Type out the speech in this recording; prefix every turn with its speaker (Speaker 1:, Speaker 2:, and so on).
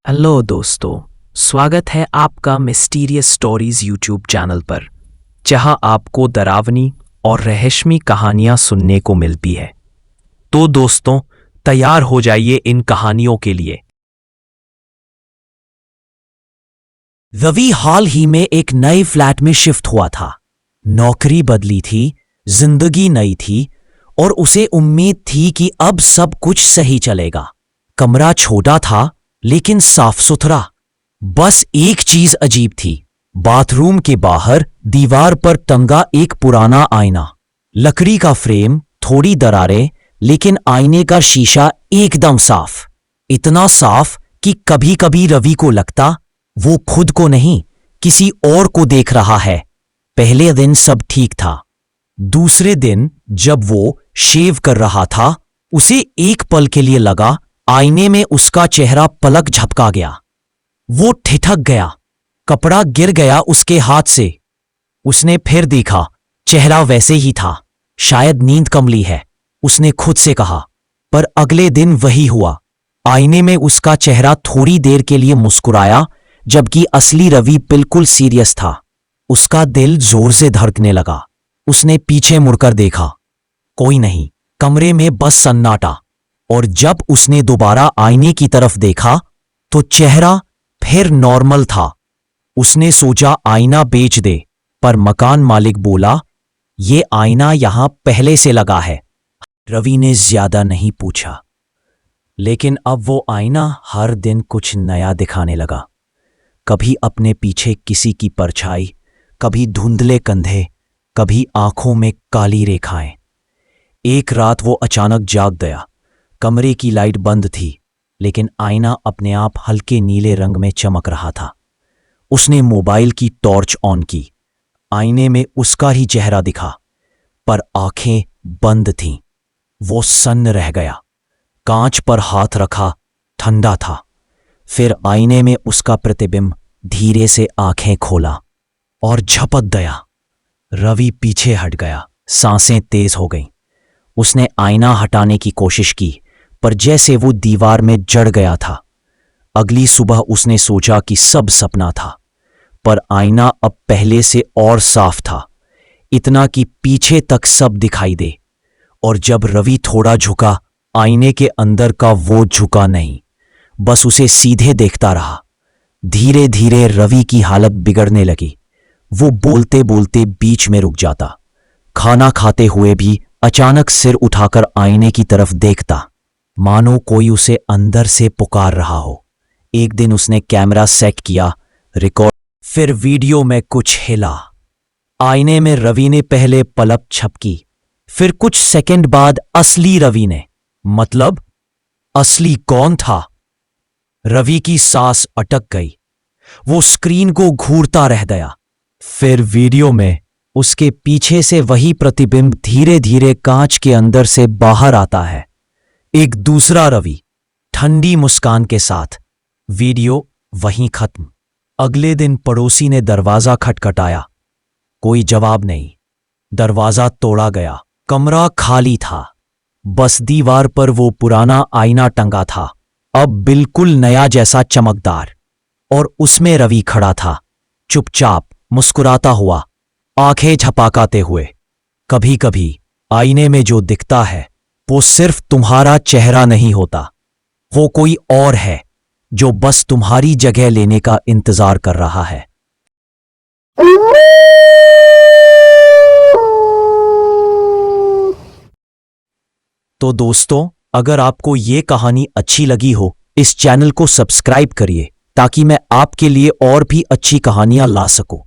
Speaker 1: Hello दोस्तों, स्वागत है आपका मिस्टीरियस स्टोरीज यूट्यूब चैनल पर, जहां आपको डरावनी और रहस्यमयी कहानियां सुनने को मिलती है। तो दोस्तों, तैयार हो जाइए इन कहानियों के लिए।
Speaker 2: रवि हाल ही में एक नए फ्लैट में शिफ्ट हुआ था। नौकरी बदली थी, जिंदगी नई थी और उसे उम्मीद थी कि अब सब कुछ सही चलेगा। कमरा छोटा था लेकिन साफ सुथरा। बस एक चीज अजीब थी, बाथरूम के बाहर दीवार पर टंगा एक पुराना आईना। लकड़ी का फ्रेम, थोड़ी दरारें, लेकिन आईने का शीशा एकदम साफ। इतना साफ कि कभी कभी रवि को लगता वो खुद को नहीं, किसी और को देख रहा है। पहले दिन सब ठीक था। दूसरे दिन जब वो शेव कर रहा था, उसे एक पल के लिए लगा आईने में उसका चेहरा पलक झपका गया। वो ठिठक गया, कपड़ा गिर गया उसके हाथ से। उसने फिर देखा, चेहरा वैसे ही था। शायद नींद कम ली है, उसने खुद से कहा। पर अगले दिन वही हुआ। आईने में उसका चेहरा थोड़ी देर के लिए मुस्कुराया, जबकि असली रवि बिल्कुल सीरियस था। उसका दिल जोर से धड़कने लगा। उसने पीछे मुड़कर देखा, कोई नहीं, कमरे में बस सन्नाटा। और जब उसने दोबारा आईने की तरफ देखा तो चेहरा फिर नॉर्मल था। उसने सोचा आईना बेच दे, पर मकान मालिक बोला, ये आईना यहां पहले से लगा है। रवि ने ज्यादा नहीं पूछा, लेकिन अब वो आईना हर दिन कुछ नया दिखाने लगा। कभी अपने पीछे किसी की परछाई, कभी धुंधले कंधे, कभी आंखों में काली रेखाएं। एक रात वो अचानक जाग गया। कमरे की लाइट बंद थी, लेकिन आईना अपने आप हल्के नीले रंग में चमक रहा था। उसने मोबाइल की टॉर्च ऑन की। आईने में उसका ही चेहरा दिखा, पर आंखें बंद थीं। वो सन्न रह गया। कांच पर हाथ रखा, ठंडा था। फिर आईने में उसका प्रतिबिंब धीरे से आंखें खोला और झपक गया। रवि पीछे हट गया, सांसें तेज हो गईं। उसने आईना हटाने की कोशिश की, पर जैसे वो दीवार में जड़ गया था। अगली सुबह उसने सोचा कि सब सपना था, पर आईना अब पहले से और साफ था, इतना कि पीछे तक सब दिखाई दे। और जब रवि थोड़ा झुका, आईने के अंदर का वो झुका नहीं, बस उसे सीधे देखता रहा। धीरे धीरे रवि की हालत बिगड़ने लगी। वो बोलते बोलते बीच में रुक जाता। खाना खाते हुए भी अचानक सिर उठाकर आईने की तरफ देखता, मानो कोई उसे अंदर से पुकार रहा हो। एक दिन उसने कैमरा सेट किया, रिकॉर्ड। फिर वीडियो में कुछ हिला। आईने में रवि ने पहले पलक झपकी, फिर कुछ सेकंड बाद असली रवि ने। मतलब असली कौन था? रवि की सांस अटक गई। वो स्क्रीन को घूरता रह गया। फिर वीडियो में उसके पीछे से वही प्रतिबिंब धीरे धीरे कांच के अंदर से बाहर आता है। एक दूसरा रवि, ठंडी मुस्कान के साथ। वीडियो वहीं खत्म। अगले दिन पड़ोसी ने दरवाजा खटखटाया। कोई जवाब नहीं। दरवाजा तोड़ा गया। कमरा खाली था। बस दीवार पर वो पुराना आईना टंगा था, अब बिल्कुल नया जैसा चमकदार। और उसमें रवि खड़ा था, चुपचाप, मुस्कुराता हुआ, आंखें झपकाते हुए। कभी कभी आईने में जो दिखता है वो सिर्फ तुम्हारा चेहरा नहीं होता। वो कोई और है जो बस तुम्हारी जगह लेने का इंतजार कर रहा है। तो दोस्तों, अगर आपको ये कहानी अच्छी लगी हो, इस चैनल को सब्सक्राइब करिए ताकि मैं आपके लिए और भी अच्छी कहानियां ला सकूं।